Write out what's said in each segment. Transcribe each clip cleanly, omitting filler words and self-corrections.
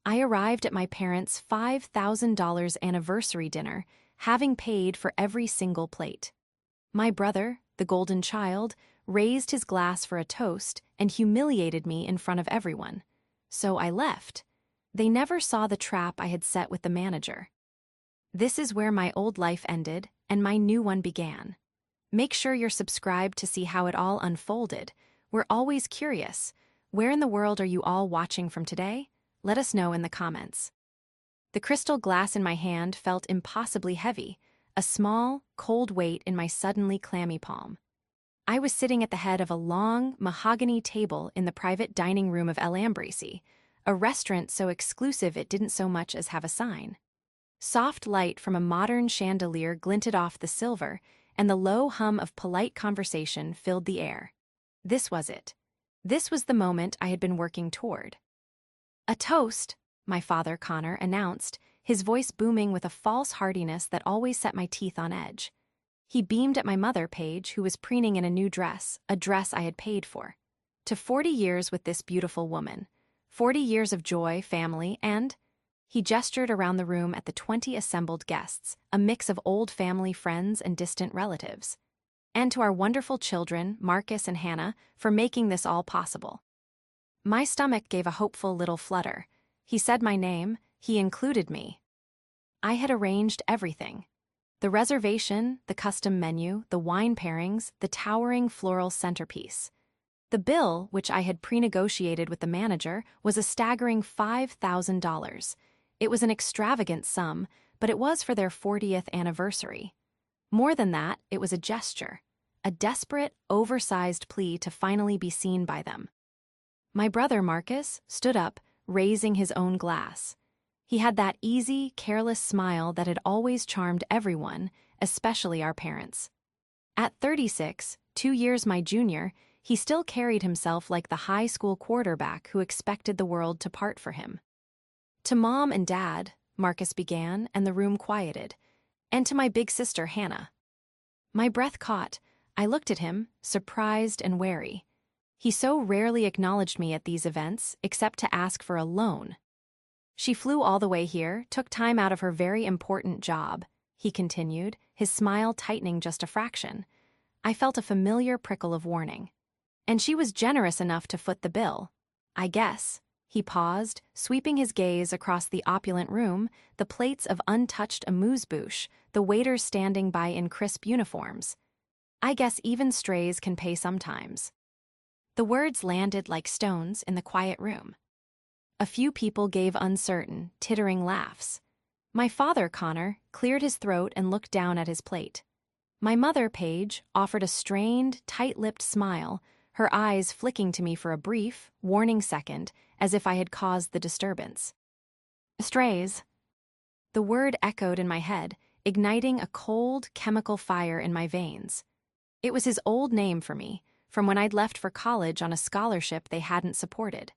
I arrived at my parents' $5,000 anniversary dinner, having paid for every single plate. My brother, the golden child, raised his glass for a toast and humiliated me in front of everyone. So I left. They never saw the trap I had set with the manager. This is where my old life ended and my new one began. Make sure you're subscribed to see how it all unfolded. We're always curious. Where in the world are you all watching from today? Let us know in the comments. The crystal glass in my hand felt impossibly heavy, a small, cold weight in my suddenly clammy palm. I was sitting at the head of a long, mahogany table in the private dining room of El Ambrisi, a restaurant so exclusive it didn't so much as have a sign. Soft light from a modern chandelier glinted off the silver, and the low hum of polite conversation filled the air. This was it. This was the moment I had been working toward. "A toast," my father, Connor, announced, his voice booming with a false heartiness that always set my teeth on edge. He beamed at my mother, Paige, who was preening in a new dress, a dress I had paid for. To 40 years with this beautiful woman. 40 years of joy, family, and... He gestured around the room at the 20 assembled guests, a mix of old family friends and distant relatives. And to our wonderful children, Marcus and Hannah, for making this all possible. My stomach gave a hopeful little flutter. He said my name, he included me. I had arranged everything. The reservation, the custom menu, the wine pairings, the towering floral centerpiece. The bill, which I had pre-negotiated with the manager, was a staggering $5,000. It was an extravagant sum, but it was for their 40th anniversary. More than that, it was a gesture, a desperate, oversized plea to finally be seen by them. My brother Marcus stood up, raising his own glass. He had that easy, careless smile that had always charmed everyone, especially our parents. At 36, 2 years my junior, he still carried himself like the high school quarterback who expected the world to part for him. "To Mom and Dad," Marcus began, and the room quieted. "And to my big sister, Hannah." My breath caught. I looked at him, surprised and wary. He so rarely acknowledged me at these events, except to ask for a loan. "She flew all the way here, took time out of her very important job," he continued, his smile tightening just a fraction. I felt a familiar prickle of warning. "And she was generous enough to foot the bill. I guess." He paused, sweeping his gaze across the opulent room, the plates of untouched amuse-bouche, the waiters standing by in crisp uniforms. "I guess even strays can pay sometimes." The words landed like stones in the quiet room. A few people gave uncertain, tittering laughs. My father, Connor, cleared his throat and looked down at his plate. My mother, Paige, offered a strained, tight-lipped smile, her eyes flicking to me for a brief, warning second, as if I had caused the disturbance. "Strays." The word echoed in my head, igniting a cold, chemical fire in my veins. It was his old name for me, from when I'd left for college on a scholarship they hadn't supported.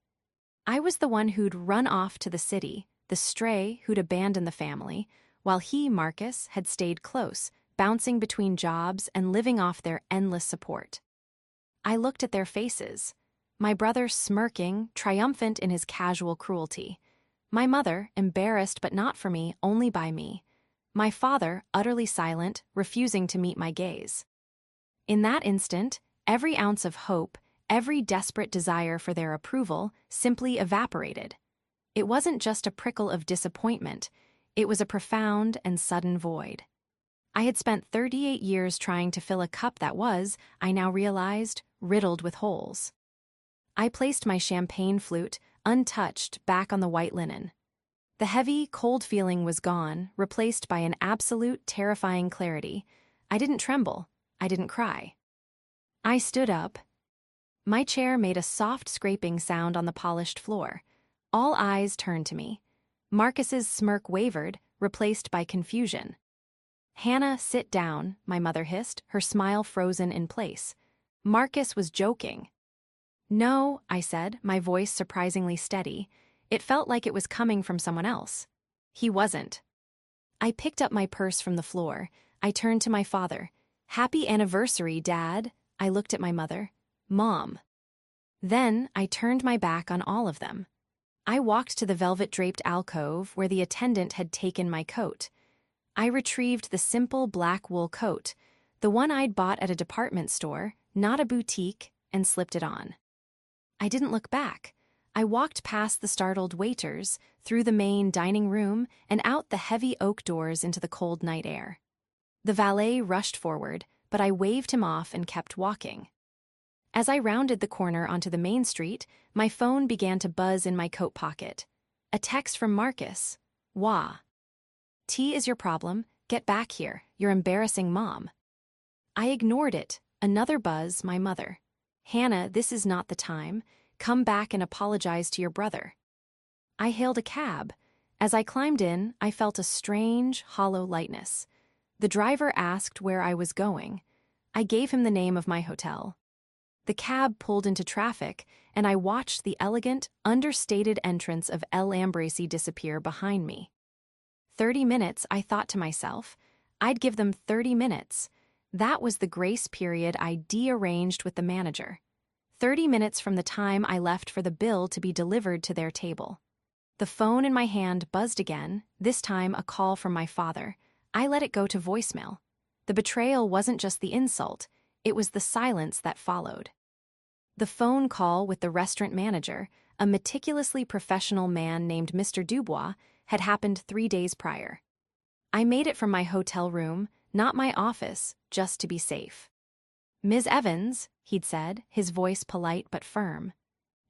I was the one who'd run off to the city, the stray who'd abandoned the family, while he, Marcus, had stayed close, bouncing between jobs and living off their endless support. I looked at their faces. My brother smirking, triumphant in his casual cruelty. My mother, embarrassed but not for me, only by me. My father, utterly silent, refusing to meet my gaze. In that instant, every ounce of hope, every desperate desire for their approval, simply evaporated. It wasn't just a prickle of disappointment, it was a profound and sudden void. I had spent 38 years trying to fill a cup that was, I now realized, riddled with holes. I placed my champagne flute, untouched, back on the white linen. The heavy, cold feeling was gone, replaced by an absolute, terrifying clarity. I didn't tremble. I didn't cry. I stood up. My chair made a soft scraping sound on the polished floor. All eyes turned to me. Marcus's smirk wavered, replaced by confusion. "Hannah, sit down," my mother hissed, her smile frozen in place. Marcus was joking. "No," I said, my voice surprisingly steady. It felt like it was coming from someone else. He wasn't. I picked up my purse from the floor. I turned to my father. "Happy anniversary, Dad." I looked at my mother. "Mom." Then I turned my back on all of them. I walked to the velvet-draped alcove where the attendant had taken my coat. I retrieved the simple black wool coat, the one I'd bought at a department store, not a boutique, and slipped it on. I didn't look back. I walked past the startled waiters, through the main dining room, and out the heavy oak doors into the cold night air. The valet rushed forward, but I waved him off and kept walking. As I rounded the corner onto the main street, my phone began to buzz in my coat pocket. A text from Marcus. Wah. T is your problem. Get back here. You're embarrassing Mom. I ignored it. Another buzz, my mother. Hannah, this is not the time. Come back and apologize to your brother. I hailed a cab. As I climbed in, I felt a strange, hollow lightness. The driver asked where I was going. I gave him the name of my hotel. The cab pulled into traffic, and I watched the elegant, understated entrance of El Ambracy disappear behind me. 30 minutes, I thought to myself. I'd give them 30 minutes. That was the grace period I de-arranged with the manager. 30 minutes from the time I left for the bill to be delivered to their table. The phone in my hand buzzed again, this time a call from my father. I let it go to voicemail. The betrayal wasn't just the insult, it was the silence that followed. The phone call with the restaurant manager, a meticulously professional man named Mr. Dubois, had happened 3 days prior. I made it from my hotel room, not my office, just to be safe. Ms. Evans, he'd said, his voice polite but firm.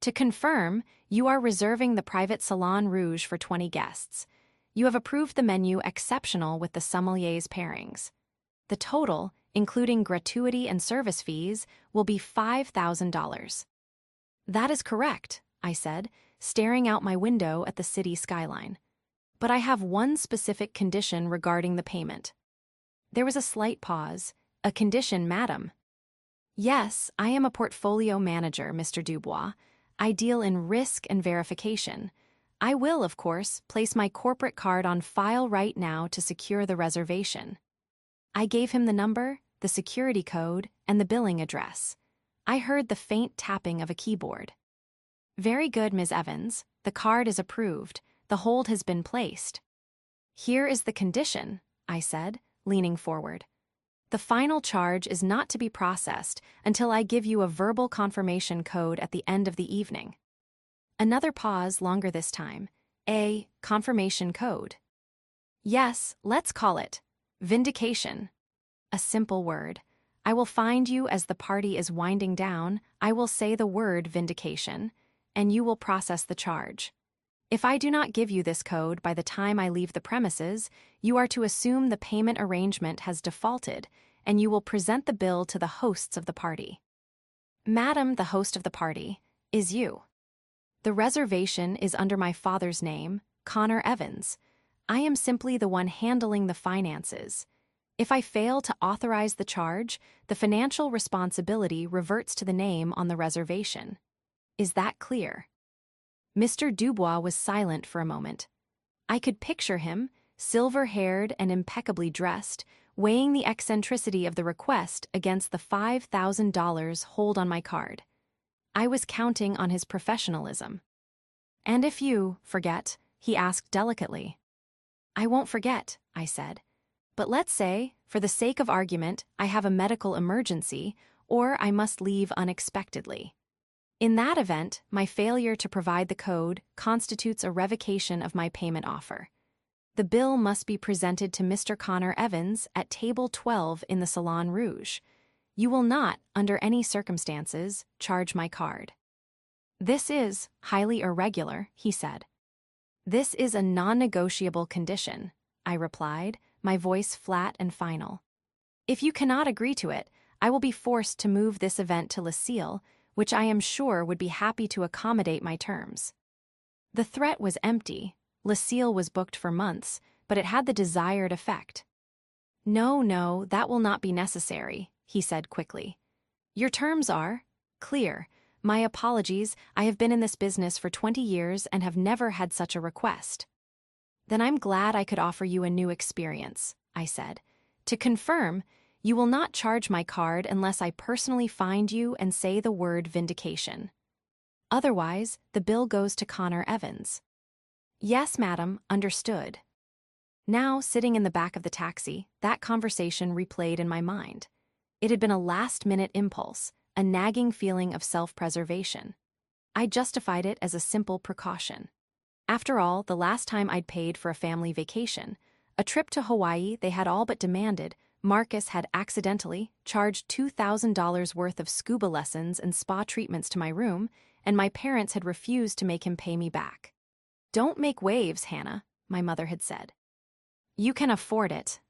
To confirm, you are reserving the private Salon Rouge for 20 guests. You have approved the menu exceptional with the sommelier's pairings. The total, including gratuity and service fees, will be $5,000. That is correct, I said, staring out my window at the city skyline. But I have one specific condition regarding the payment. There was a slight pause. A condition, madam. Yes, I am a portfolio manager, Mr. Dubois. I deal in risk and verification. I will, of course, place my corporate card on file right now to secure the reservation. I gave him the number, the security code, and the billing address. I heard the faint tapping of a keyboard. Very good, Ms. Evans. The card is approved. The hold has been placed. Here is the condition, I said, leaning forward. The final charge is not to be processed until I give you a verbal confirmation code at the end of the evening. Another pause, longer this time. A confirmation code. Yes, let's call it vindication. A simple word. I will find you as the party is winding down. I will say the word vindication, and you will process the charge. If I do not give you this code by the time I leave the premises, you are to assume the payment arrangement has defaulted, and you will present the bill to the hosts of the party. Madam, the host of the party, is you. The reservation is under my father's name, Connor Evans. I am simply the one handling the finances. If I fail to authorize the charge, the financial responsibility reverts to the name on the reservation. Is that clear? Mr. Dubois was silent for a moment. I could picture him, silver-haired and impeccably dressed, weighing the eccentricity of the request against the $5,000 hold on my card. I was counting on his professionalism. And if you forget, he asked delicately. I won't forget, I said. But let's say, for the sake of argument, I have a medical emergency, or I must leave unexpectedly. In that event, my failure to provide the code constitutes a revocation of my payment offer. The bill must be presented to Mr. Connor Evans at table 12 in the Salon Rouge. You will not, under any circumstances, charge my card. This is highly irregular, he said. This is a non-negotiable condition, I replied, my voice flat and final. If you cannot agree to it, I will be forced to move this event to Lucille, which I am sure would be happy to accommodate my terms. The threat was empty. Lucille was booked for months, but it had the desired effect. No, that will not be necessary, he said quickly. Your terms are clear. My apologies, I have been in this business for 20 years and have never had such a request. Then I'm glad I could offer you a new experience, I said. To confirm, you will not charge my card unless I personally find you and say the word vindication. Otherwise, the bill goes to Connor Evans. Yes, madam, understood. Now, sitting in the back of the taxi, that conversation replayed in my mind. It had been a last-minute impulse, a nagging feeling of self-preservation. I justified it as a simple precaution. After all, the last time I'd paid for a family vacation, a trip to Hawaii they had all but demanded, Marcus had accidentally charged $2,000 worth of scuba lessons and spa treatments to my room, and my parents had refused to make him pay me back. "Don't make waves, Hannah," my mother had said. "You can afford it."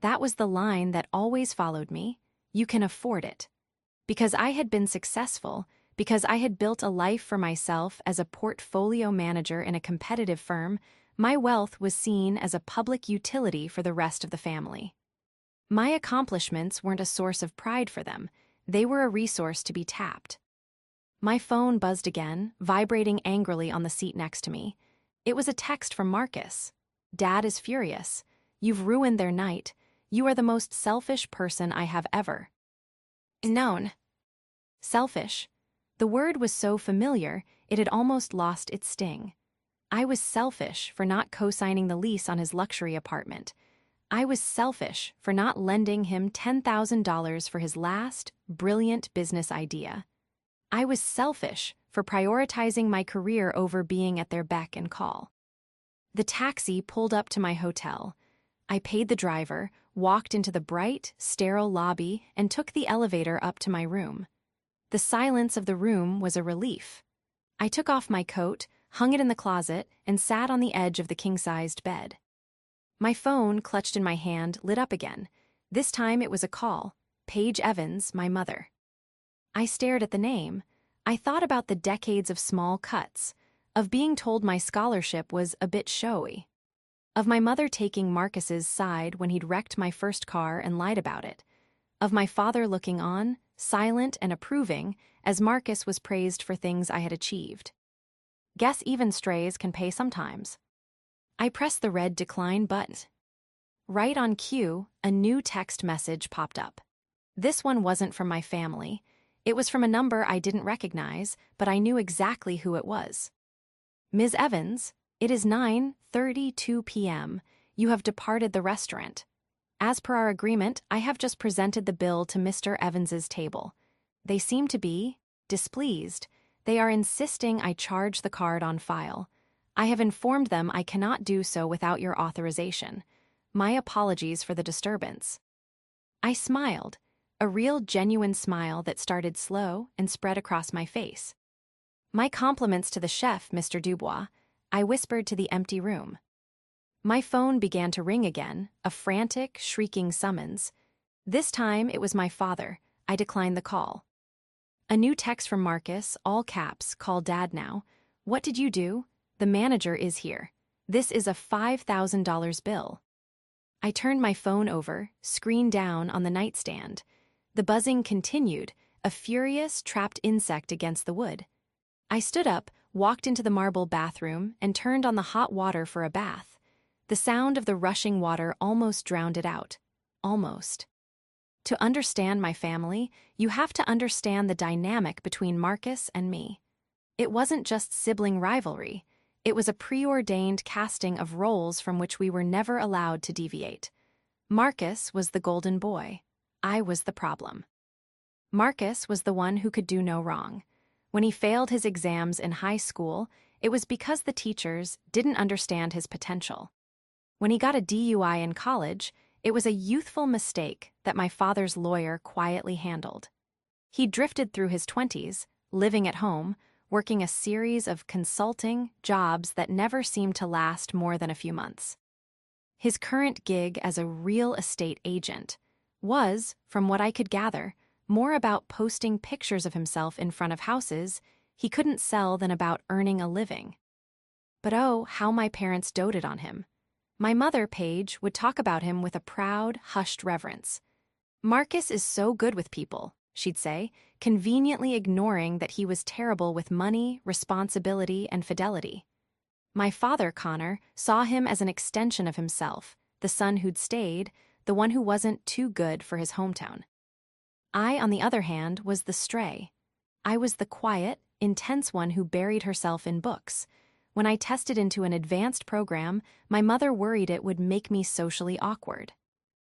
That was the line that always followed me. You can afford it. Because I had been successful, because I had built a life for myself as a portfolio manager in a competitive firm, my wealth was seen as a public utility for the rest of the family. My accomplishments weren't a source of pride for them, they were a resource to be tapped. My phone buzzed again, vibrating angrily on the seat next to me. It was a text from Marcus. "Dad is furious. You've ruined their night. You are the most selfish person I have ever known." Selfish. The word was so familiar, it had almost lost its sting. I was selfish for not co-signing the lease on his luxury apartment. I was selfish for not lending him $10,000 for his last, brilliant business idea. I was selfish for prioritizing my career over being at their beck and call. The taxi pulled up to my hotel. I paid the driver, walked into the bright, sterile lobby, and took the elevator up to my room. The silence of the room was a relief. I took off my coat, hung it in the closet, and sat on the edge of the king-sized bed. My phone, clutched in my hand, lit up again. This time it was a call. Paige Evans, my mother. I stared at the name. I thought about the decades of small cuts, of being told my scholarship was a bit showy, of my mother taking Marcus's side when he'd wrecked my first car and lied about it, of my father looking on, silent and approving, as Marcus was praised for things I had achieved. Guess even strays can pay sometimes. I pressed the red decline button. Right on cue, a new text message popped up. This one wasn't from my family. It was from a number I didn't recognize, but I knew exactly who it was. "Ms. Evans, it is 9:32 p.m. You have departed the restaurant. As per our agreement, I have just presented the bill to Mr. Evans's table. They seem to be displeased. They are insisting I charge the card on file. I have informed them I cannot do so without your authorization. My apologies for the disturbance." I smiled, a real genuine smile that started slow and spread across my face. "My compliments to the chef, Mr. Dubois," I whispered to the empty room. My phone began to ring again, a frantic, shrieking summons. This time it was my father. I declined the call. A new text from Marcus, all caps, "Call Dad now. What did you do? The manager is here. This is a $5,000 bill." I turned my phone over, screen down on the nightstand. The buzzing continued, a furious, trapped insect against the wood. I stood up, walked into the marble bathroom, and turned on the hot water for a bath. The sound of the rushing water almost drowned it out. Almost. To understand my family, you have to understand the dynamic between Marcus and me. It wasn't just sibling rivalry. It was a preordained casting of roles from which we were never allowed to deviate. Marcus was the golden boy. I was the problem. Marcus was the one who could do no wrong. When he failed his exams in high school, it was because the teachers didn't understand his potential. When he got a DUI in college, it was a youthful mistake that my father's lawyer quietly handled. He drifted through his 20s, living at home, working a series of consulting jobs that never seemed to last more than a few months. His current gig as a real estate agent was, from what I could gather, more about posting pictures of himself in front of houses he couldn't sell than about earning a living. But oh, how my parents doted on him. My mother, Paige, would talk about him with a proud, hushed reverence. "Marcus is so good with people," she'd say, conveniently ignoring that he was terrible with money, responsibility, and fidelity. My father, Connor, saw him as an extension of himself, the son who'd stayed, the one who wasn't too good for his hometown. I, on the other hand, was the stray. I was the quiet, intense one who buried herself in books. When I tested into an advanced program, my mother worried it would make me socially awkward.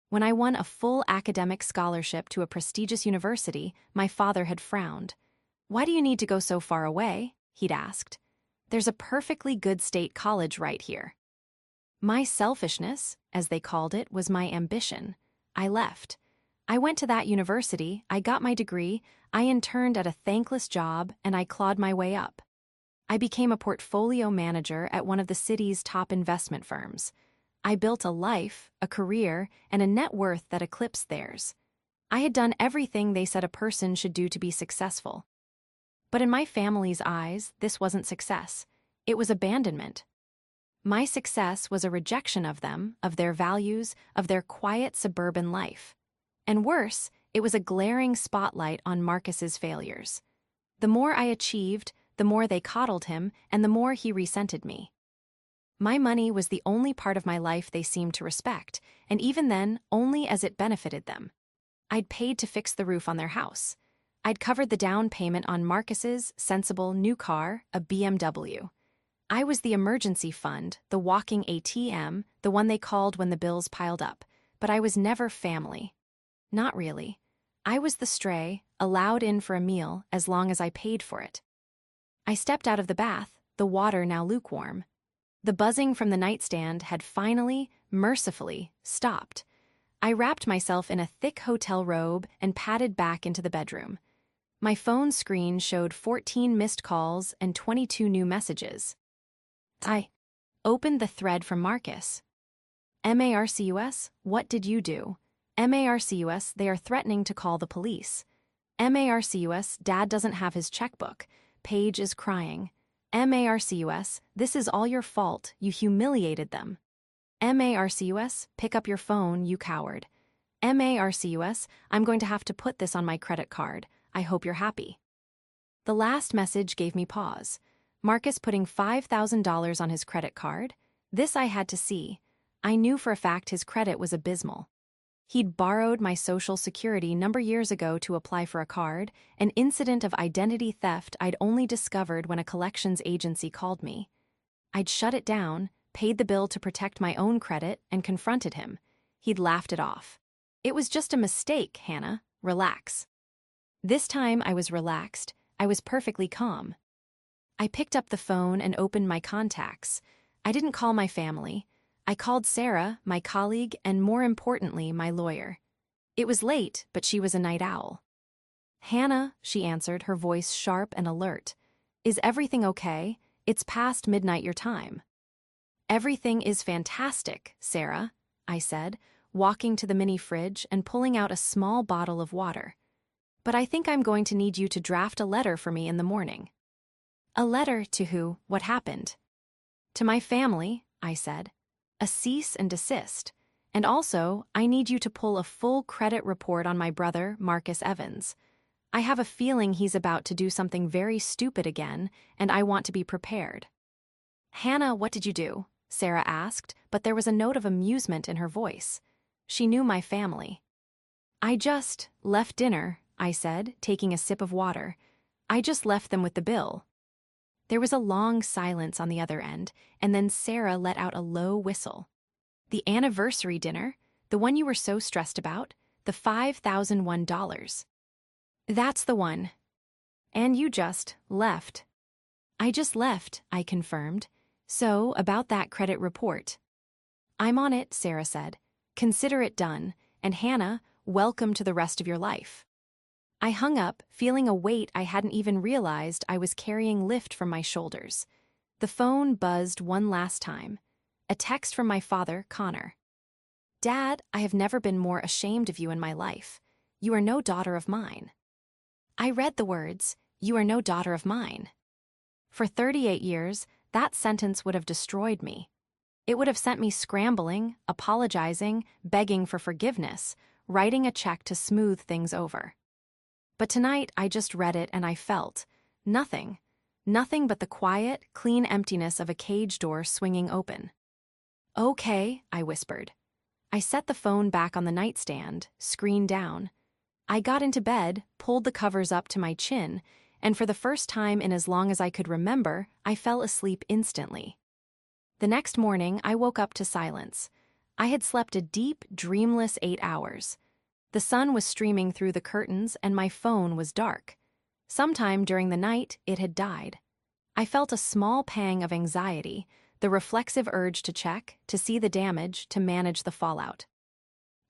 When I won a full academic scholarship to a prestigious university, my father had frowned. "Why do you need to go so far away?" he'd asked. "There's a perfectly good state college right here." My selfishness, as they called it, was my ambition. I left. I went to that university, I got my degree, I interned at a thankless job, and I clawed my way up. I became a portfolio manager at one of the city's top investment firms. I built a life, a career, and a net worth that eclipsed theirs. I had done everything they said a person should do to be successful. But in my family's eyes, this wasn't success. It was abandonment. My success was a rejection of them, of their values, of their quiet suburban life. And worse, it was a glaring spotlight on Marcus's failures. The more I achieved, the more they coddled him, and the more he resented me. My money was the only part of my life they seemed to respect, and even then, only as it benefited them. I'd paid to fix the roof on their house. I'd covered the down payment on Marcus's sensible new car, a BMW. I was the emergency fund, the walking ATM, the one they called when the bills piled up, but I was never family. Not really. I was the stray, allowed in for a meal as long as I paid for it. I stepped out of the bath, the water now lukewarm. The buzzing from the nightstand had finally, mercifully, stopped. I wrapped myself in a thick hotel robe and padded back into the bedroom. My phone screen showed 14 missed calls and 22 new messages. I opened the thread from Marcus. "Marcus, what did you do? Marcus, they are threatening to call the police. Marcus, Dad doesn't have his checkbook. Paige is crying. Marcus, this is all your fault, you humiliated them. Marcus, pick up your phone, you coward. Marcus, I'm going to have to put this on my credit card. I hope you're happy." The last message gave me pause. Marcus putting $5,000 on his credit card? This I had to see. I knew for a fact his credit was abysmal. He'd borrowed my Social Security number years ago to apply for a card, an incident of identity theft I'd only discovered when a collections agency called me. I'd shut it down, paid the bill to protect my own credit, and confronted him. He'd laughed it off. "It was just a mistake, Hannah. Relax." This time I was relaxed. I was perfectly calm. I picked up the phone and opened my contacts. I didn't call my family. I called Sarah, my colleague, and more importantly, my lawyer. It was late, but she was a night owl. "Hannah," she answered, her voice sharp and alert. "Is everything okay? It's past midnight your time." "Everything is fantastic, Sarah," I said, walking to the mini fridge and pulling out a small bottle of water. "But I think I'm going to need you to draft a letter for me in the morning." "A letter to who? What happened?" "To my family," I said. "A cease and desist. And also, I need you to pull a full credit report on my brother, Marcus Evans. I have a feeling he's about to do something very stupid again, and I want to be prepared." "Hannah, what did you do?" Sarah asked, but there was a note of amusement in her voice. She knew my family. "I just left dinner," I said, taking a sip of water. "I just left them with the bill." There was a long silence on the other end, and then Sarah let out a low whistle. "The anniversary dinner? The one you were so stressed about? The $5,001. "That's the one." "And you just left." "I just left," I confirmed. "So, about that credit report." "I'm on it," Sarah said. "Consider it done, and Hannah, welcome to the rest of your life." I hung up, feeling a weight I hadn't even realized I was carrying lift from my shoulders. The phone buzzed one last time. A text from my father, Connor. "Dad, I have never been more ashamed of you in my life. You are no daughter of mine." I read the words, "You are no daughter of mine." For 38 years, that sentence would have destroyed me. It would have sent me scrambling, apologizing, begging for forgiveness, writing a check to smooth things over. But tonight I just read it and I felt nothing. Nothing but the quiet, clean emptiness of a cage door swinging open. "Okay," I whispered. I set the phone back on the nightstand, screen down. I got into bed, pulled the covers up to my chin, and for the first time in as long as I could remember, I fell asleep instantly. The next morning, I woke up to silence. I had slept a deep, dreamless 8 hours. The sun was streaming through the curtains and my phone was dark. Sometime during the night, it had died. I felt a small pang of anxiety, the reflexive urge to check, to see the damage, to manage the fallout.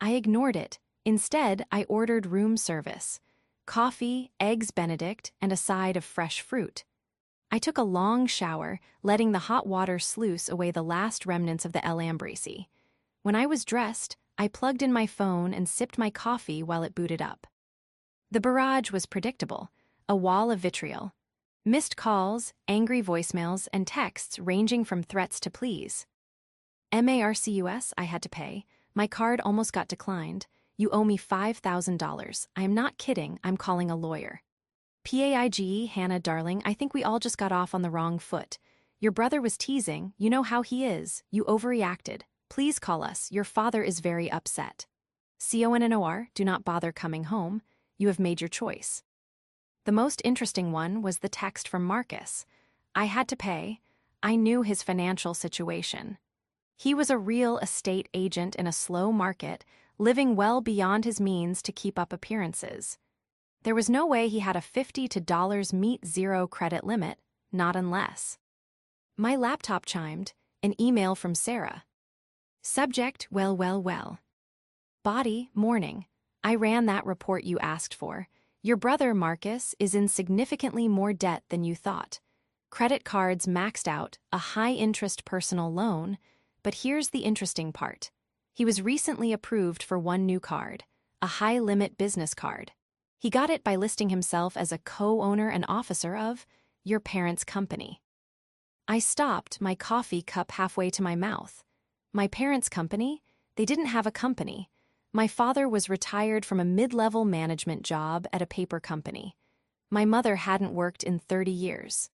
I ignored it. Instead, I ordered room service. Coffee, eggs Benedict, and a side of fresh fruit. I took a long shower, letting the hot water sluice away the last remnants of the El Ambrisi. When I was dressed, I plugged in my phone and sipped my coffee while it booted up. The barrage was predictable, a wall of vitriol. Missed calls, angry voicemails, and texts ranging from threats to pleas. "Marcus, I had to pay. My card almost got declined. You owe me $5,000. I am not kidding, I'm calling a lawyer. PAIG, Hannah, darling, I think we all just got off on the wrong foot. Your brother was teasing, you know how he is. You overreacted. Please call us, your father is very upset. CONNOR, do not bother coming home. You have made your choice." The most interesting one was the text from Marcus. I had to pay. I knew his financial situation. He was a real estate agent in a slow market, living well beyond his means to keep up appearances. There was no way he had a $50 meet zero credit limit, not unless. My laptop chimed, an email from Sarah. Subject, well. Body, morning. I ran that report you asked for. Your brother, Marcus, is in significantly more debt than you thought. Credit cards maxed out, a high-interest personal loan, but here's the interesting part. He was recently approved for one new card, a high-limit business card. He got it by listing himself as a co-owner and officer of your parents' company. I stopped, my coffee cup halfway to my mouth. My parents' company? They didn't have a company. My father was retired from a mid-level management job at a paper company. My mother hadn't worked in 30 years.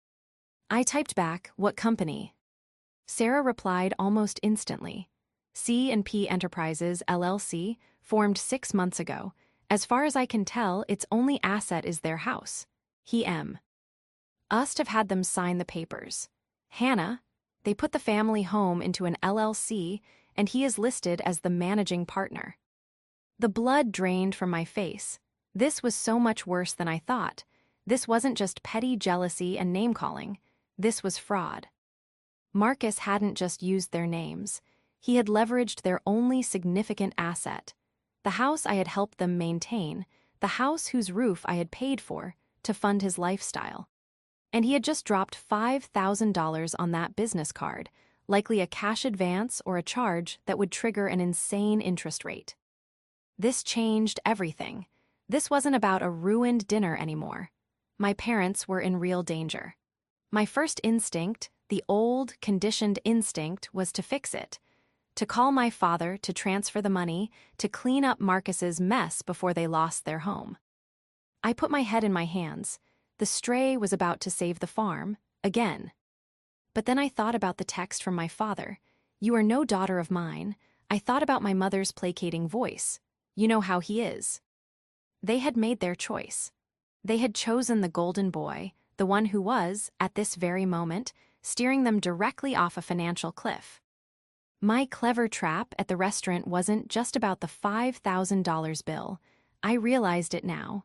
I typed back, "What company?" Sarah replied almost instantly. C&P Enterprises, LLC, formed 6 months ago. As far as I can tell, its only asset is their house. He must have had them sign the papers. Hannah, they put the family home into an LLC, and he is listed as the managing partner. The blood drained from my face. This was so much worse than I thought. This wasn't just petty jealousy and name-calling. This was fraud. Marcus hadn't just used their names. He had leveraged their only significant asset, the house I had helped them maintain, the house whose roof I had paid for, to fund his lifestyle. And he had just dropped $5,000 on that business card, likely a cash advance or a charge that would trigger an insane interest rate. This changed everything. This wasn't about a ruined dinner anymore. My parents were in real danger. My first instinct, the old, conditioned instinct, was to fix it. To call my father, to transfer the money, to clean up Marcus's mess before they lost their home. I put my head in my hands. The stray was about to save the farm, again. But then I thought about the text from my father. "You are no daughter of mine." I thought about my mother's placating voice. "You know how he is." They had made their choice. They had chosen the golden boy, the one who was, at this very moment, steering them directly off a financial cliff. My clever trap at the restaurant wasn't just about the $5,000 bill. I realized it now.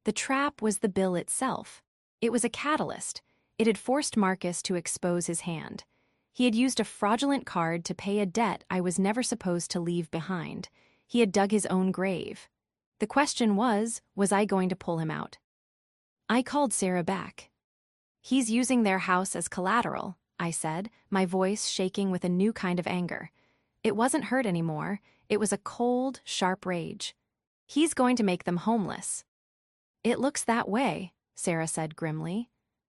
The trap was the bill itself. It was a catalyst. It had forced Marcus to expose his hand. He had used a fraudulent card to pay a debt I was never supposed to leave behind. He had dug his own grave. The question was I going to pull him out? I called Sarah back. "He's using their house as collateral," I said, my voice shaking with a new kind of anger. It wasn't hurt anymore. It was a cold, sharp rage. "He's going to make them homeless." "It looks that way," Sarah said grimly.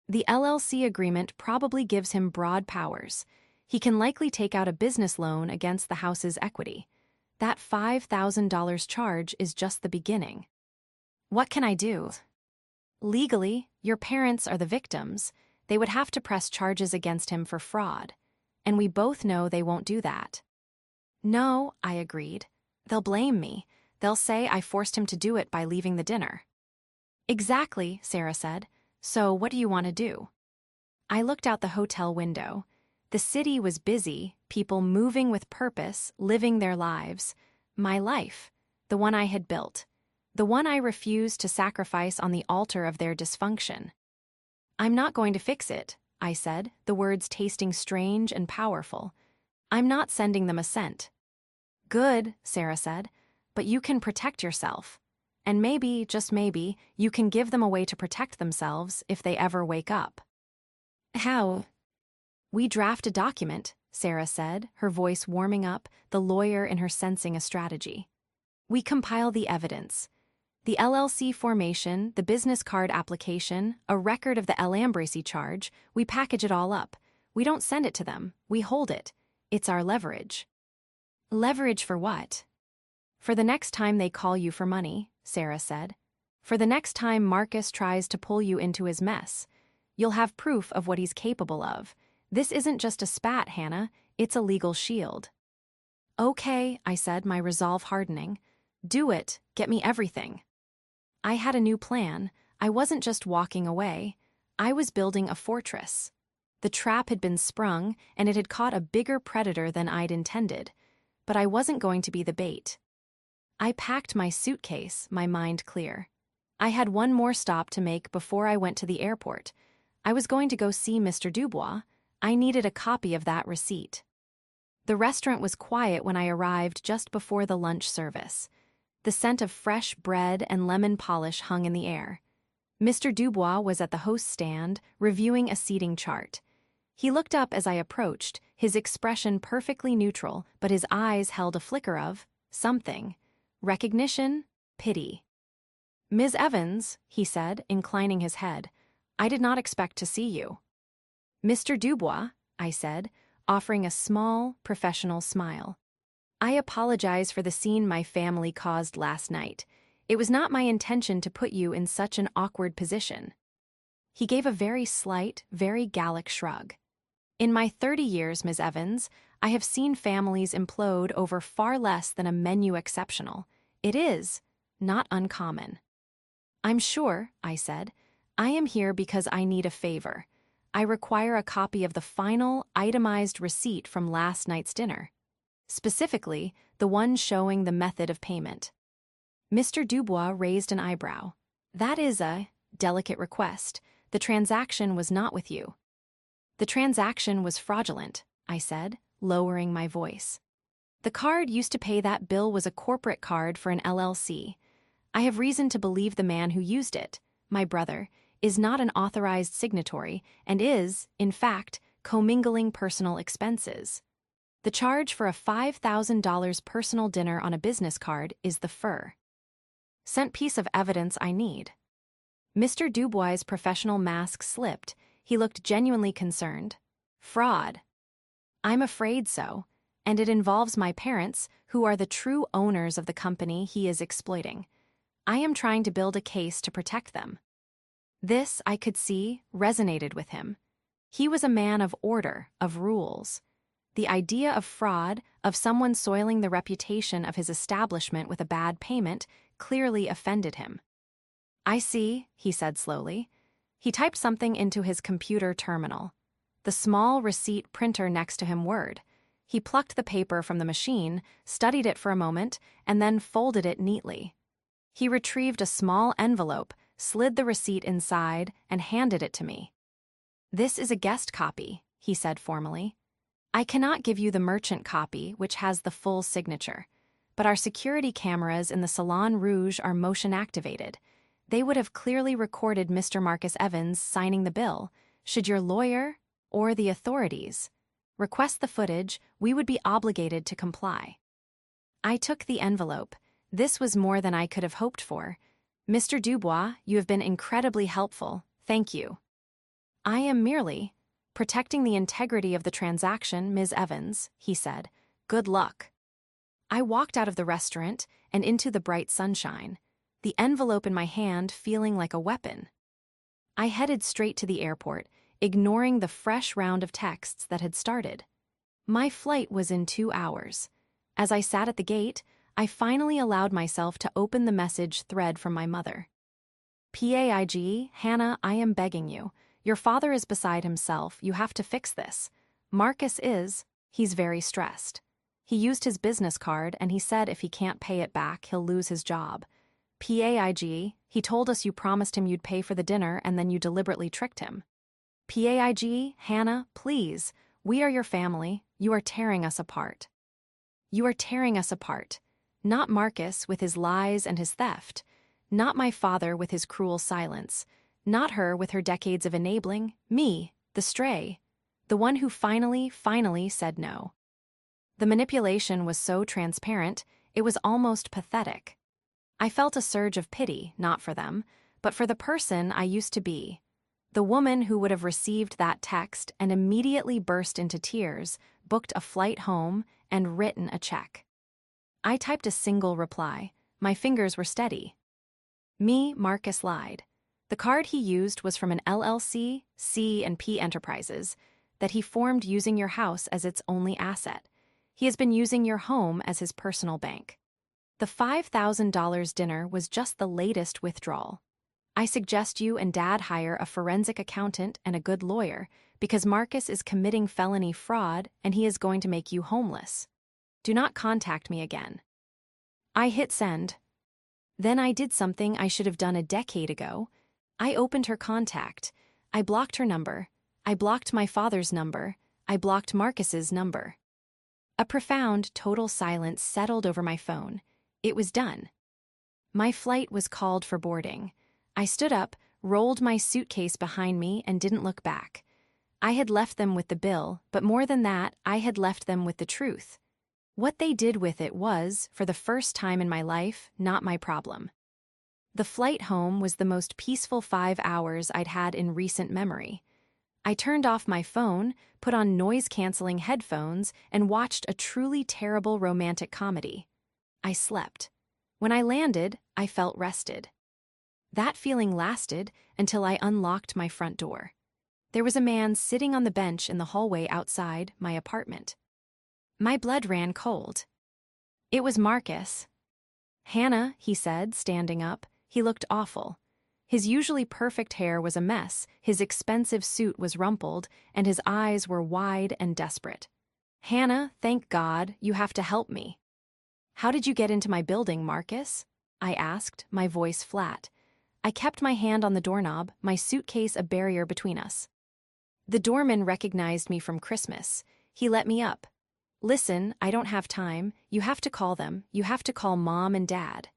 "The LLC agreement probably gives him broad powers. He can likely take out a business loan against the house's equity. That $5,000 charge is just the beginning." "What can I do?" "Legally, your parents are the victims. They would have to press charges against him for fraud. And we both know they won't do that." "No," I agreed. "They'll blame me. They'll say I forced him to do it by leaving the dinner." "Exactly," Sarah said. So what do you want to do? I looked out the hotel window. The city was busy, people moving with purpose, living their lives. My life, the one I had built, the one I refused to sacrifice on the altar of their dysfunction. I'm not going to fix it, I said, the words tasting strange and powerful. I'm not sending them a cent. Good, Sarah said, but you can protect yourself. And maybe, just maybe, you can give them a way to protect themselves if they ever wake up. How? We draft a document, Sarah said, her voice warming up, the lawyer in her sensing a strategy. We compile the evidence. The LLC formation, the business card application, a record of the El Ambrosy charge, we package it all up. We don't send it to them, we hold it. It's our leverage. Leverage for what? For the next time they call you for money, Sarah said. For the next time Marcus tries to pull you into his mess. You'll have proof of what he's capable of. This isn't just a spat, Hannah, it's a legal shield. Okay, I said, my resolve hardening. Do it, get me everything. I had a new plan. I wasn't just walking away. I was building a fortress. The trap had been sprung, and it had caught a bigger predator than I'd intended. But I wasn't going to be the bait. I packed my suitcase, my mind clear. I had one more stop to make before I went to the airport. I was going to go see Mr. Dubois. I needed a copy of that receipt. The restaurant was quiet when I arrived just before the lunch service. The scent of fresh bread and lemon polish hung in the air. Mr. Dubois was at the host stand, reviewing a seating chart. He looked up as I approached, his expression perfectly neutral, but his eyes held a flicker of something. Recognition, pity. Ms. Evans, he said, inclining his head, I did not expect to see you. Mr. Dubois, I said, offering a small, professional smile. I apologize for the scene my family caused last night. It was not my intention to put you in such an awkward position. He gave a very slight, very Gallic shrug. In my 30 years, Ms. Evans, I have seen families implode over far less than a menu exceptional. It is not uncommon. I'm sure, I said. I am here because I need a favor. I require a copy of the final, itemized receipt from last night's dinner. Specifically, the one showing the method of payment. Mr. Dubois raised an eyebrow. That is a delicate request. The transaction was not with you. The transaction was fraudulent, I said, lowering my voice. The card used to pay that bill was a corporate card for an LLC. I have reason to believe the man who used it, my brother, is not an authorized signatory and is, in fact, commingling personal expenses. The charge for a $5,000 personal dinner on a business card is the fur. Sent piece of evidence I need. Mr. Dubois' professional mask slipped. He looked genuinely concerned. Fraud. I'm afraid so, and it involves my parents, who are the true owners of the company he is exploiting. I am trying to build a case to protect them. This, I could see, resonated with him. He was a man of order, of rules. The idea of fraud, of someone soiling the reputation of his establishment with a bad payment, clearly offended him. I see, he said slowly. He typed something into his computer terminal. The small receipt printer next to him whirred. He plucked the paper from the machine, studied it for a moment, and then folded it neatly. He retrieved a small envelope, slid the receipt inside, and handed it to me. This is a guest copy, he said formally. I cannot give you the merchant copy, which has the full signature, but our security cameras in the Salon Rouge are motion activated. They would have clearly recorded Mr. Marcus Evans signing the bill. Should your lawyer, or the authorities, request the footage, we would be obligated to comply. I took the envelope. This was more than I could have hoped for. Mr. Dubois, you have been incredibly helpful. Thank you. I am merely protecting the integrity of the transaction, Ms. Evans, he said. Good luck. I walked out of the restaurant and into the bright sunshine, the envelope in my hand feeling like a weapon. I headed straight to the airport, ignoring the fresh round of texts that had started. My flight was in 2 hours. As I sat at the gate, I finally allowed myself to open the message thread from my mother. Pig, Hannah, I am begging you. Your father is beside himself. You have to fix this. Marcus is. He's very stressed. He used his business card and he said if he can't pay it back, he'll lose his job. Pig, he told us you promised him you'd pay for the dinner and then you deliberately tricked him. Pig, Hannah, please. We are your family. You are tearing us apart. You are tearing us apart. Not Marcus with his lies and his theft. Not my father with his cruel silence. Not her with her decades of enabling. Me, the stray. The one who finally said no. The manipulation was so transparent, it was almost pathetic. I felt a surge of pity, not for them, but for the person I used to be. The woman who would have received that text and immediately burst into tears, booked a flight home, and written a check. I typed a single reply. My fingers were steady. Me, Marcus lied. The card he used was from an LLC, C&P Enterprises, that he formed using your house as its only asset. He has been using your home as his personal bank. The $5,000 dinner was just the latest withdrawal. I suggest you and Dad hire a forensic accountant and a good lawyer because Marcus is committing felony fraud and he is going to make you homeless. Do not contact me again. I hit send. Then I did something I should have done a decade ago. I opened her contact. I blocked her number. I blocked my father's number. I blocked Marcus's number. A profound, total silence settled over my phone. It was done. My flight was called for boarding. I stood up, rolled my suitcase behind me, and didn't look back. I had left them with the bill, but more than that, I had left them with the truth. What they did with it was, for the first time in my life, not my problem. The flight home was the most peaceful 5 hours I'd had in recent memory. I turned off my phone, put on noise-canceling headphones, and watched a truly terrible romantic comedy. I slept. When I landed, I felt rested. That feeling lasted until I unlocked my front door. There was a man sitting on the bench in the hallway outside my apartment. My blood ran cold. It was Marcus. Hannah, he said, standing up. He looked awful. His usually perfect hair was a mess, his expensive suit was rumpled, and his eyes were wide and desperate. Hannah, thank God, you have to help me. How did you get into my building, Marcus? I asked, my voice flat. I kept my hand on the doorknob, my suitcase a barrier between us. The doorman recognized me from Christmas. He let me up. Listen, I don't have time. You have to call them. You have to call Mom and Dad.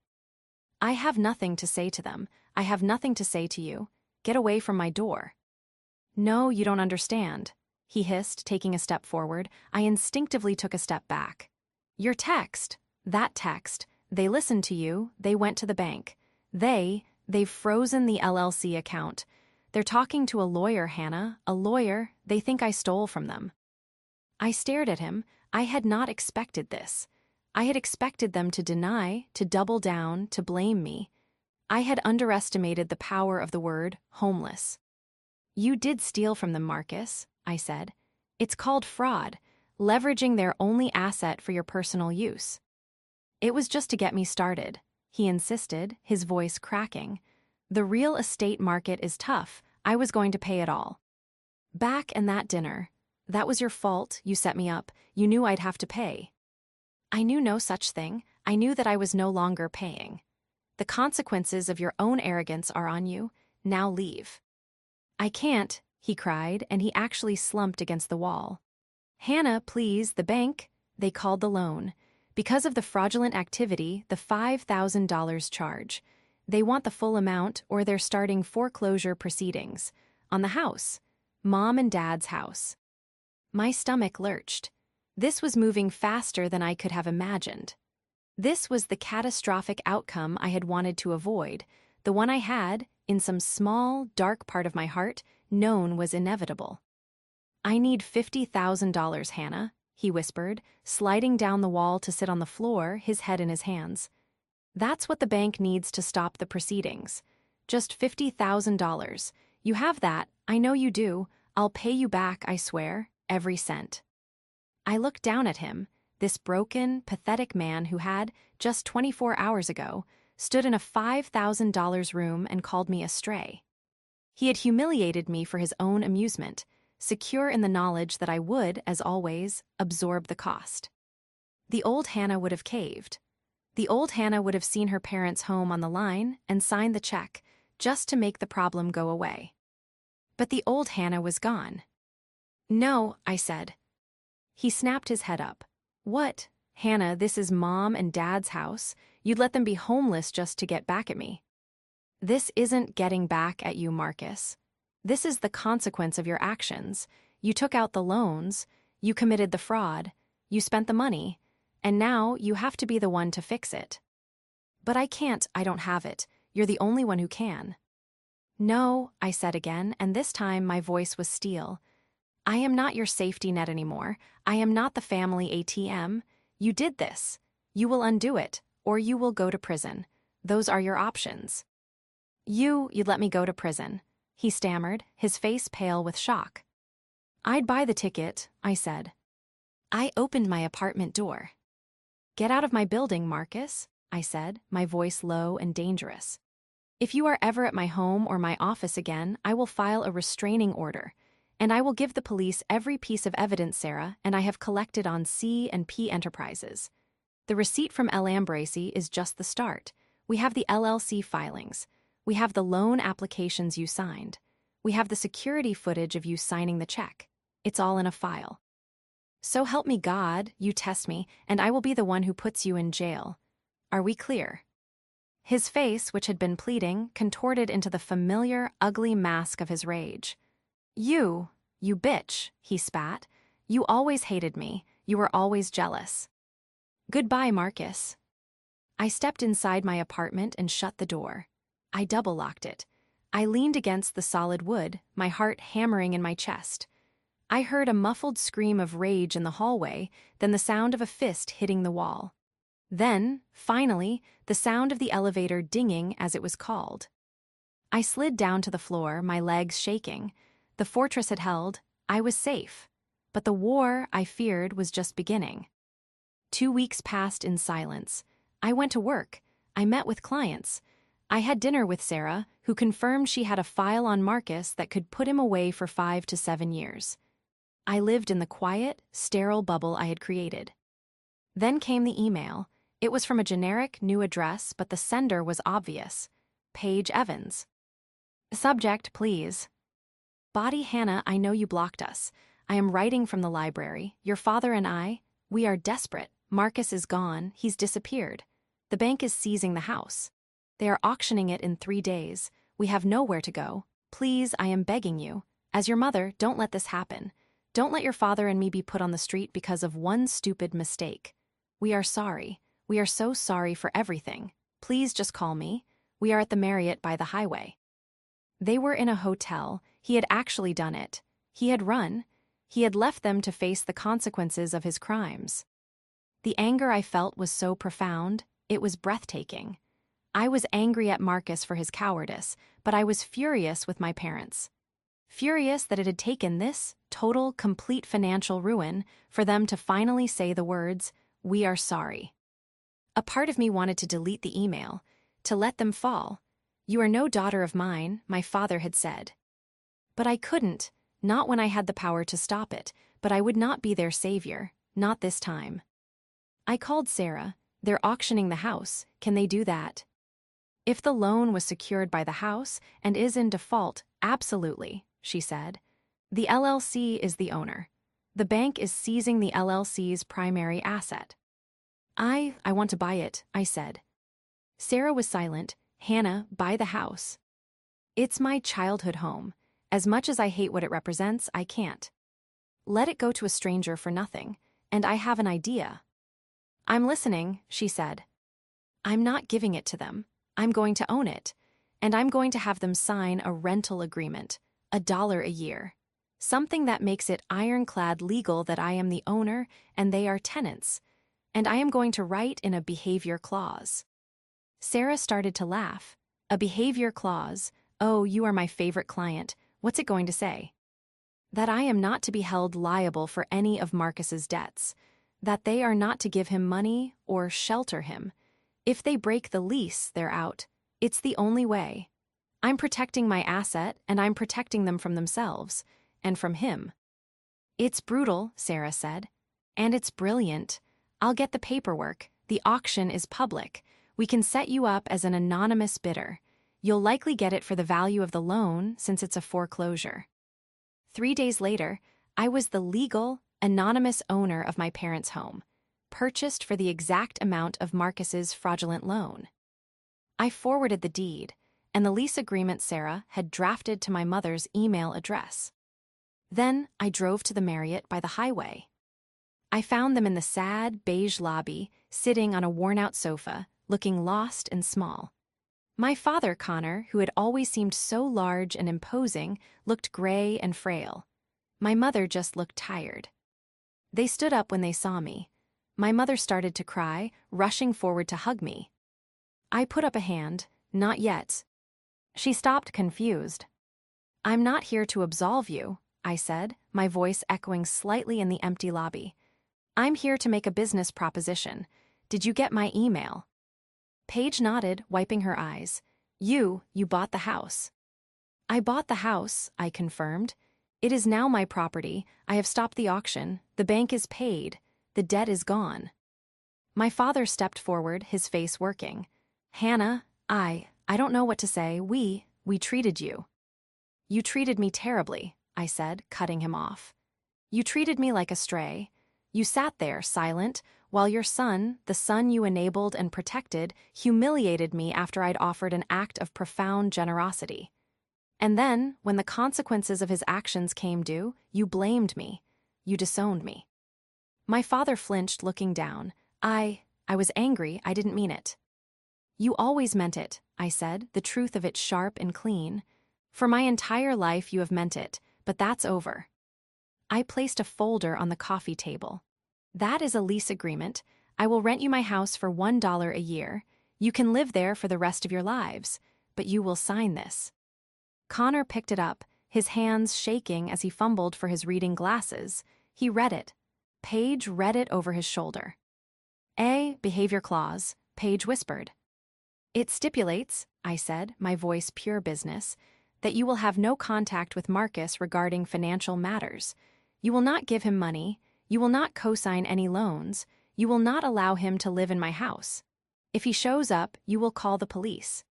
I have nothing to say to them. I have nothing to say to you. Get away from my door. No, you don't understand, he hissed, taking a step forward. I instinctively took a step back. Your text, that text, they listened to you, they went to the bank. They've frozen the LLC account. They're talking to a lawyer, Hannah, a lawyer. They think I stole from them. I stared at him. I had not expected this. I had expected them to deny, to double down, to blame me. I had underestimated the power of the word homeless. You did steal from them, Marcus, I said. It's called fraud, leveraging their only asset for your personal use. It was just to get me started, he insisted, his voice cracking. The real estate market is tough. I was going to pay it all. Back in that dinner. That was your fault. You set me up. You knew I'd have to pay. I knew no such thing. I knew that I was no longer paying. The consequences of your own arrogance are on you. Now leave. I can't, he cried, and he actually slumped against the wall. Hannah, please, the bank. They called the loan. Because of the fraudulent activity, the $5,000 charge. They want the full amount or they're starting foreclosure proceedings. On the house. Mom and Dad's house. My stomach lurched. This was moving faster than I could have imagined. This was the catastrophic outcome I had wanted to avoid, the one I had, in some small, dark part of my heart, known was inevitable. I need $50,000, Hannah, he whispered, sliding down the wall to sit on the floor, his head in his hands. That's what the bank needs to stop the proceedings. Just $50,000. You have that, I know you do. I'll pay you back, I swear, every cent. I looked down at him, this broken, pathetic man who had, just 24 hours ago, stood in a $5,000 room and called me a stray. He had humiliated me for his own amusement, secure in the knowledge that I would, as always, absorb the cost. The old Hannah would have caved. The old Hannah would have seen her parents' home on the line and signed the check just to make the problem go away. But the old Hannah was gone. "No," I said. He snapped his head up. "What? Hannah, this is Mom and Dad's house. You'd let them be homeless just to get back at me." "This isn't getting back at you, Marcus. This is the consequence of your actions. You took out the loans, you committed the fraud, you spent the money, and now you have to be the one to fix it." "But I can't, I don't have it. You're the only one who can." "No," I said again, and this time my voice was steel. "I am not your safety net anymore. I am not the family ATM. You did this. You will undo it, or you will go to prison. Those are your options." You'd let me go to prison," he stammered, his face pale with shock. "I'd buy the ticket," I said. I opened my apartment door. "Get out of my building, Marcus," I said, my voice low and dangerous. "If you are ever at my home or my office again, I will file a restraining order, and I will give the police every piece of evidence Sarah and I have collected on C&P Enterprises. The receipt from El Ambracy is just the start. We have the LLC filings. We have the loan applications you signed. We have the security footage of you signing the check. It's all in a file. So help me God, you test me, and I will be the one who puts you in jail. Are we clear?" His face, which had been pleading, contorted into the familiar, ugly mask of his rage. You bitch," he spat. "You always hated me. You were always jealous. Goodbye, Marcus." I stepped inside my apartment and shut the door. I double-locked it. I leaned against the solid wood, my heart hammering in my chest. I heard a muffled scream of rage in the hallway, then the sound of a fist hitting the wall. Then, finally, the sound of the elevator dinging as it was called. I slid down to the floor, my legs shaking. The fortress had held. I was safe. But the war, I feared, was just beginning. 2 weeks passed in silence. I went to work. I met with clients. I had dinner with Sarah, who confirmed she had a file on Marcus that could put him away for 5 to 7 years. I lived in the quiet, sterile bubble I had created. Then came the email. It was from a generic, new address, but the sender was obvious. Paige Evans. Subject, please. Body Hannah, I know you blocked us. I am writing from the library. Your father and I, we are desperate. Marcus is gone. He's disappeared. The bank is seizing the house. They are auctioning it in 3 days. We have nowhere to go. Please, I am begging you. As your mother, don't let this happen. Don't let your father and me be put on the street because of one stupid mistake. We are sorry. We are so sorry for everything. Please just call me. We are at the Marriott by the highway. They were in a hotel. He had actually done it. He had run. He had left them to face the consequences of his crimes. The anger I felt was so profound, it was breathtaking. I was angry at Marcus for his cowardice, but I was furious with my parents. Furious that it had taken this total, complete financial ruin for them to finally say the words, "We are sorry." A part of me wanted to delete the email, to let them fall. "You are no daughter of mine," my father had said. But I couldn't, not when I had the power to stop it, but I would not be their savior, not this time. I called Sarah. They're auctioning the house. Can they do that? If the loan was secured by the house and is in default, absolutely, she said. The LLC is the owner. The bank is seizing the LLC's primary asset. I want to buy it, I said. Sarah was silent. Hannah, buy the house. It's my childhood home. As much as I hate what it represents, I can't let it go to a stranger for nothing, and I have an idea. I'm listening, she said. I'm not giving it to them. I'm going to own it, and I'm going to have them sign a rental agreement, $1 a year. Something that makes it ironclad legal that I am the owner and they are tenants, and I am going to write in a behavior clause. Sarah started to laugh. A behavior clause? Oh, you are my favorite client. What's it going to say? That I am not to be held liable for any of Marcus's debts, that they are not to give him money or shelter him, If they break the lease, they're out. It's the only way. I'm protecting my asset, and I'm protecting them from themselves, and from him. It's brutal, Sarah said. And it's brilliant. I'll get the paperwork. The auction is public. We can set you up as an anonymous bidder. You'll likely get it for the value of the loan since it's a foreclosure. 3 days later, I was the legal, anonymous owner of my parents' home, purchased for the exact amount of Marcus's fraudulent loan. I forwarded the deed, and the lease agreement Sarah had drafted to my mother's email address. Then I drove to the Marriott by the highway. I found them in the sad, beige lobby, sitting on a worn-out sofa, looking lost and small. My father, Connor, who had always seemed so large and imposing, looked gray and frail. My mother just looked tired. They stood up when they saw me. My mother started to cry, rushing forward to hug me. I put up a hand. Not yet. She stopped, confused. I'm not here to absolve you, I said, my voice echoing slightly in the empty lobby. I'm here to make a business proposition. Did you get my email? Paige nodded, wiping her eyes. You bought the house. I bought the house, I confirmed. It is now my property. I have stopped the auction. The bank is paid. The debt is gone. My father stepped forward, his face working. Hannah, I don't know what to say. We treated you. You treated me terribly, I said, cutting him off. You treated me like a stray. You sat there, silent, while your son, the son you enabled and protected, humiliated me after I'd offered an act of profound generosity. And then, when the consequences of his actions came due, you blamed me. You disowned me. My father flinched, looking down. I was angry. I didn't mean it. You always meant it, I said, the truth of it sharp and clean. For my entire life you have meant it, but that's over. I placed a folder on the coffee table. That is a lease agreement. I will rent you my house for $1 a year. You can live there for the rest of your lives, but you will sign this. Connor picked it up, his hands shaking as he fumbled for his reading glasses. He read it. Paige read it over his shoulder. A behavior clause, Paige whispered. It stipulates, I said, my voice pure business, that you will have no contact with Marcus regarding financial matters. You will not give him money. You will not co-sign any loans. You will not allow him to live in my house. If he shows up, you will call the police.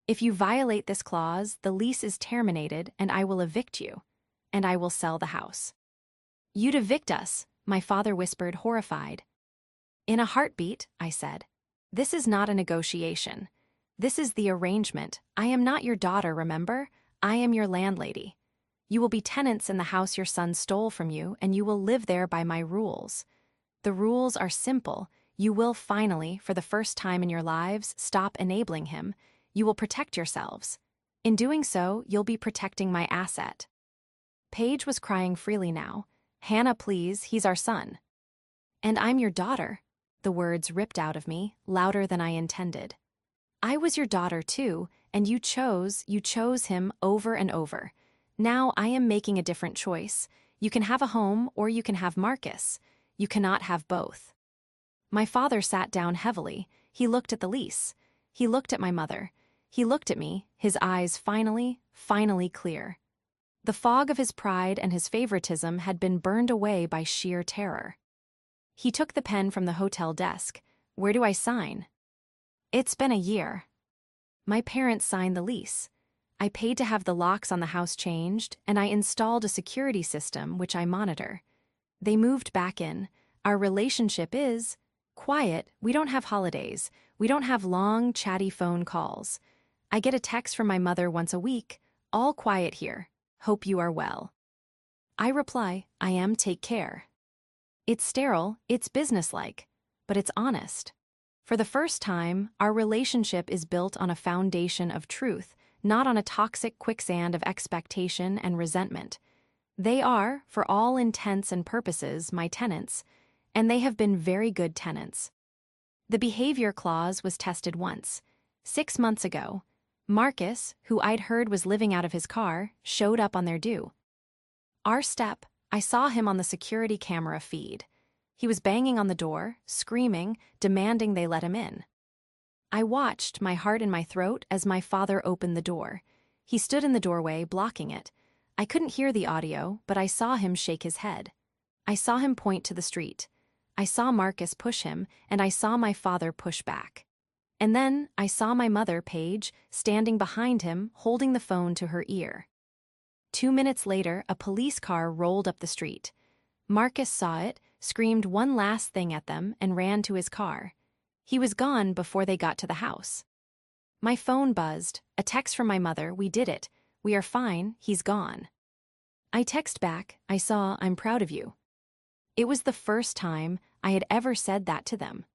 If you violate this clause, the lease is terminated and I will evict you, and I will sell the house. You'd evict us, my father whispered, horrified. In a heartbeat, I said. This is not a negotiation. This is the arrangement. I am not your daughter, remember? I am your landlady. You will be tenants in the house your son stole from you, and you will live there by my rules. The rules are simple. You will finally, for the first time in your lives, stop enabling him. You will protect yourselves. In doing so, you'll be protecting my asset. Paige was crying freely now. Hannah, please, he's our son. And I'm your daughter. The words ripped out of me, louder than I intended. I was your daughter too, and you chose him over and over. Now I am making a different choice. You can have a home or you can have Marcus. You cannot have both. My father sat down heavily. He looked at the lease. He looked at my mother. He looked at me, his eyes finally clear. The fog of his pride and his favoritism had been burned away by sheer terror. He took the pen from the hotel desk. Where do I sign? It's been a year. My parents signed the lease. I paid to have the locks on the house changed, and I installed a security system which I monitor. They moved back in. Our relationship is quiet. We don't have holidays. We don't have long, chatty phone calls. I get a text from my mother once a week. All quiet here. Hope you are well. I reply, I am, take care. It's sterile, it's businesslike, but it's honest. For the first time, our relationship is built on a foundation of truth, not on a toxic quicksand of expectation and resentment. They are, for all intents and purposes, my tenants, and they have been very good tenants. The behavior clause was tested once. 6 months ago, Marcus, who I'd heard was living out of his car, showed up on their due. Our step, I saw him on the security camera feed. He was banging on the door, screaming, demanding they let him in. I watched, my heart in my throat, as my father opened the door. He stood in the doorway, blocking it. I couldn't hear the audio, but I saw him shake his head. I saw him point to the street. I saw Marcus push him, and I saw my father push back. And then I saw my mother, Paige, standing behind him, holding the phone to her ear. 2 minutes later, a police car rolled up the street. Marcus saw it, screamed one last thing at them, and ran to his car. He was gone before they got to the house. My phone buzzed, a text from my mother, "We did it. We are fine, he's gone." I text back, "I saw, I'm proud of you." It was the first time I had ever said that to them.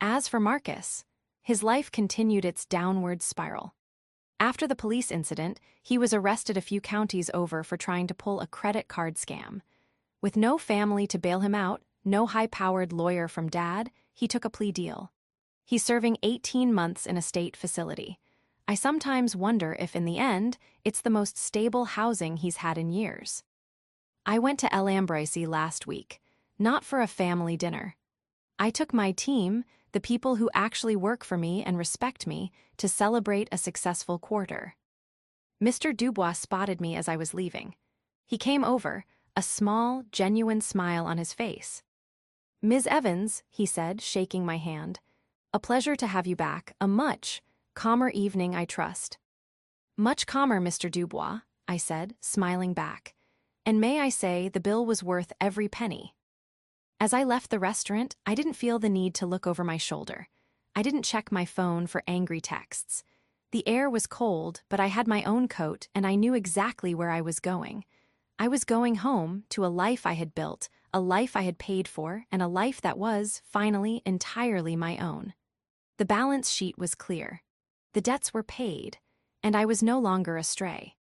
As for Marcus, his life continued its downward spiral. After the police incident, he was arrested a few counties over for trying to pull a credit card scam. With no family to bail him out, no high-powered lawyer from Dad, he took a plea deal. He's serving 18 months in a state facility. I sometimes wonder if, in the end, it's the most stable housing he's had in years. I went to El Ambrosy last week, not for a family dinner. I took my team, the people who actually work for me and respect me, to celebrate a successful quarter. Mr. Dubois spotted me as I was leaving. He came over, a small, genuine smile on his face. "Ms. Evans," he said, shaking my hand. "A pleasure to have you back, a much calmer evening, I trust." "Much calmer, Mr. Dubois," I said, smiling back. "And may I say, the bill was worth every penny." As I left the restaurant, I didn't feel the need to look over my shoulder. I didn't check my phone for angry texts. The air was cold, but I had my own coat and I knew exactly where I was going. I was going home to a life I had built, a life I had paid for, and a life that was, finally, entirely my own. The balance sheet was clear. The debts were paid, and I was no longer astray.